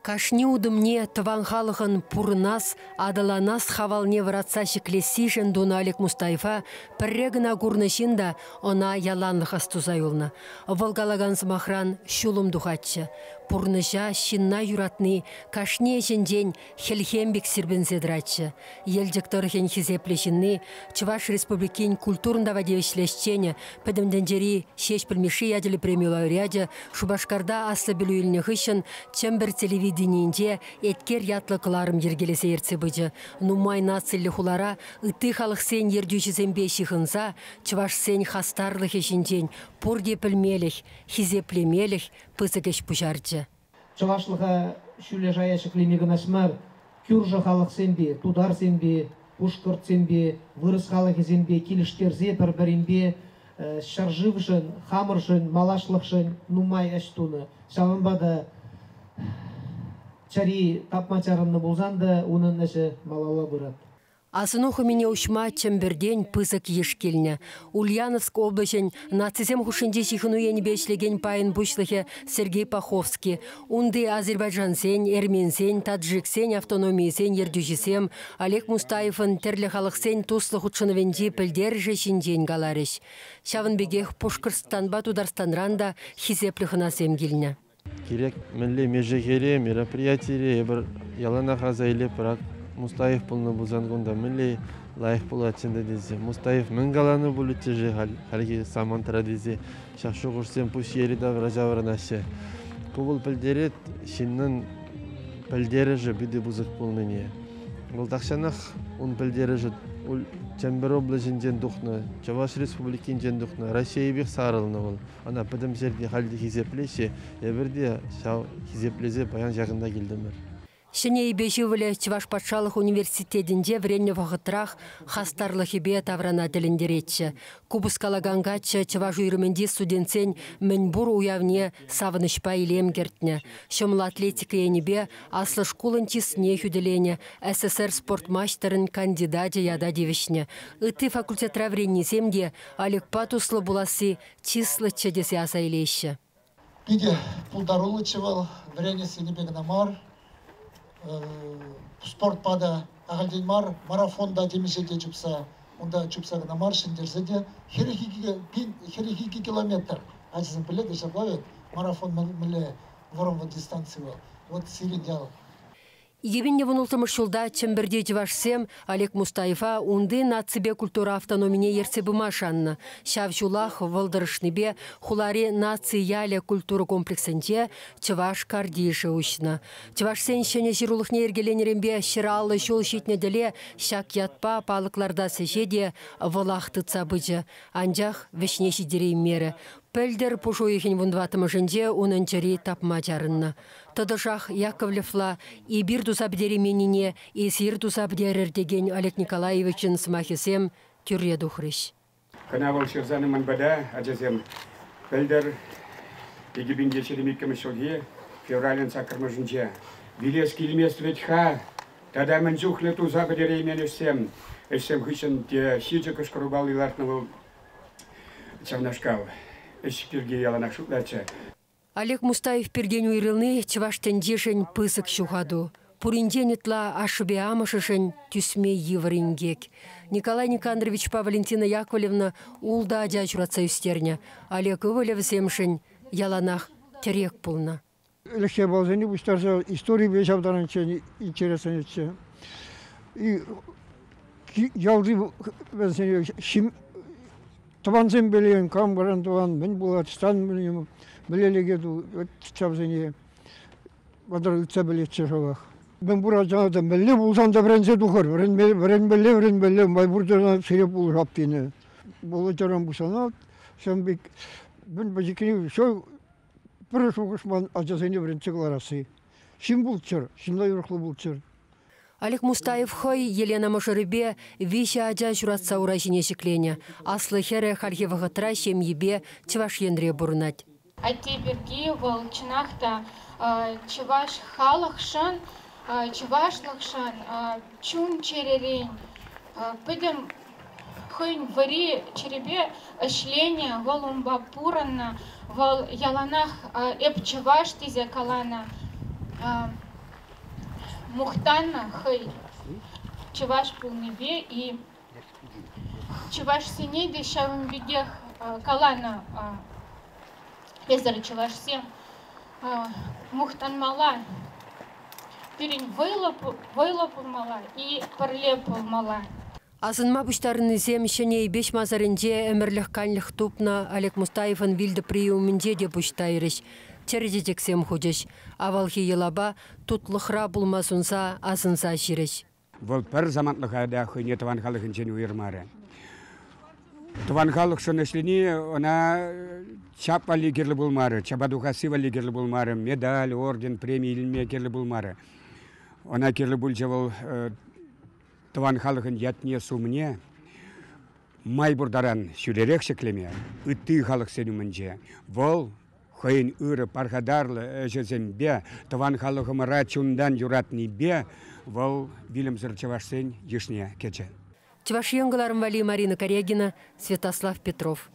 Кашни удымне тыван халығын пурнас, адаланас хавалне вратса шеклесишен Дуналик Мустаева піррегіна гурнышында она яланлық астузайылны. Волгалаган смахран шулым духатчы. Пурныша шинна юратны, кашне женден хелхембек сирбензедратчы. Елдікторхен хизеплешінны, Чуваш Республикин культурында вадевишлешчене, пәдімденжері шеш пілмеші яділі премию лауреаде, Шубашкарда аслы білуіліне хышын, чембер телевидениінде еткер ятлықыларым ергелесе ерце бұжы. Нумай нациллі хулара, үтті халық сен ердюші зембе шихынса, Чуваш сен хастарлық ешінден, пұрде пілмеліх, хизеплемеліх, пысыкеш пұжарчы. Чывашлыға шүлі жаяшық лемегін ашмар, күржі халық сенбе, тудар сенбе, пұшқырт сенбе, вырыс халық сенбе, келіштерзе бір-бірінбе, шаржыв жын, хамыр жын, малашлық жын, нумай әштуны. Шавынбада чари тапмачарымны болзанды, оның әші малала бұрат. Асынуху мене ушма чемберден пызык ешкеліне. Ульяновск облачен нацизем хушинде шихыну енебешлеген пайын бушлыхе Сергей Паховский. Унды Азербайджансен, Эрменсен, Таджиксен, автономиесен, ердюжесем, Олег Мустаевын терлі халықсен туслы худшынывенде пілдер жешінден галарыш. Шавынбегех Пушкырстанба Тударстанранда хизепліхына семгеліне. Керек милли межегере, мероприятире, бір ялана хазайле, бірақ Мустаев пулны бузангунда милли лайық булачында дезе. Мустаев мыңгаланы булучы же халги самантра дезе. Шақшы құрсен пуш ері да вражавырнашы. Кубыл пілдерет шиннын пілдері же биді бузық пулныне. Бұл тақшанақ он пілдері же Чембер облачын жен дұқны, Чуваш Республикин жен дұқны, Россия бек сарылыны ол. Ана пөдім жерде халді хизеплеші, әбірде хизеплезе баян жағында келдімір. Шыне ебежевілі Чуваш патшалық университетінде вренне вағытрах хастарлы хебе таврана тіліндеретші. Кубыскалагангачы Чуваш үйрімінде студентсен мінбұр уявне савынышпа илем кертіне. Шымыл атлетика енебе аслы школын тисне хүделене, СССР спортмастырын кандидаты яда девішіне. Үтті факультетра вреннесемде Олег Патуслы буласы числы чедесе аса илейші. Биде пулдарулы чывал вреннесі небегіна мар. Спорт пада ағалден мар, марафонда демешеде жүпса, онда жүпсағына мар шындерзеде, херехики километр. Ачызын біледі жаблавет, марафон мүлі воронғы дистанции был. Вот сирен дел. Ебенне вұнылтымыш жылда чемберде жывашсем Олег Мустаева унды нацибе культура автономине ерсебі машанны. Шав жулах вылдырышныбе хулари нацияле культура комплексінде Чуваш кардиші ұшына. Чувашсен шене жирулықне ергеленеренбе шыралы жол шетіне деле шак ятпа палықларда сежеде вылақты цабыжы. Анжақ вешнеші дерейм мері. Пөлдер пушуихин вундватымы жінде оның жері тапма жарынны. Тадышақ Яковлевла и бір дусабдері меніне, и сир дусабдерір деген Олег Николаевичын смахисем түрре дұхрыш. Кана бол шырзаны манбада, ажазем пөлдер егібінде шеремеккімі шылге, феврален сақырмы жынже. Вилес келмес ветха, тада мен жухлы тузабдері мен өссем хышын те шиджі кышқырубалылартны бұл чавнашкал. Олег Мустаев перден уйрылны Чуваштен дешен пысык шухаду. Пуринденетла ашыбе амышышын түсме еврингек. Николай Никандрович па Валентина Яковлевна улда адя журатса үстерне. Олег Ивалев семшін яланах терек пулна. Легче балзани бұштарса истории бешавдаранче интересанече. И ялды шим Табанзен білейін, кам баран туған, мен Булатстан білейін, білелегеду, чабзене, бадар үтсе білетші жоғақ. Мен бұра жаңады, білі бұлсан да бірінсе дұқыр, бірін білі, майбұрдырдан сиреп бұл жаптыны. Бұл жаран бұсана, сен бек, мен бәжекені, шой, бір шоғышман ажасыне бірінсе қыларасы. Шын бұлтшыр, шындай ұрықлы бұлтшыр. Олег Мустаев хой Елена Машарыбе веща аджа журатса уражине шеклене. Аслы хере хальхевага тращем ебе Чуваш ендре бурнать. Ати берги волчнахта Чуваш халахшан, Чуваш лахшан, чун черерень. Пыдем хойн вари черебе шление волумба пуранна, вол яланах эп Чуваш тизе калана. мухтана хай чуваш полнебе и чуваш синей дешевым бегех калана пезар чуваш всем мухтан мала перень вылопу мала и парлепу мала. Азынма бұштарын земшіне беш мазарынде әмірлік қанлық тупна Олег Мустаевын вилді приумінде де бұштайрыш. Чередедек сем худеш. Авалхи елаба тутлықра бұлмасынса азынса жирыш. Бұл бір заманлыға да хыне Тыван халықын жен уйырмары. Тыван халық шынешліне она чапали керлі бұлмары, чабадуға сывали керлі бұлмары, медаль, орден, премия илме керлі бұлмары. Она керлі бұлжа бұл Тыван халықын ятне сумне, май бұрдаран сүлерек шеклеме, үтті халық сенімінже. Бұл хойын үрі пархадарлы әжезембе, Тыван халықымыра чундан юратны бе, бұл білімзір Чавашсен ешне кече. Чаваш енгіларым вали Марина Корягина, Святослав Петров.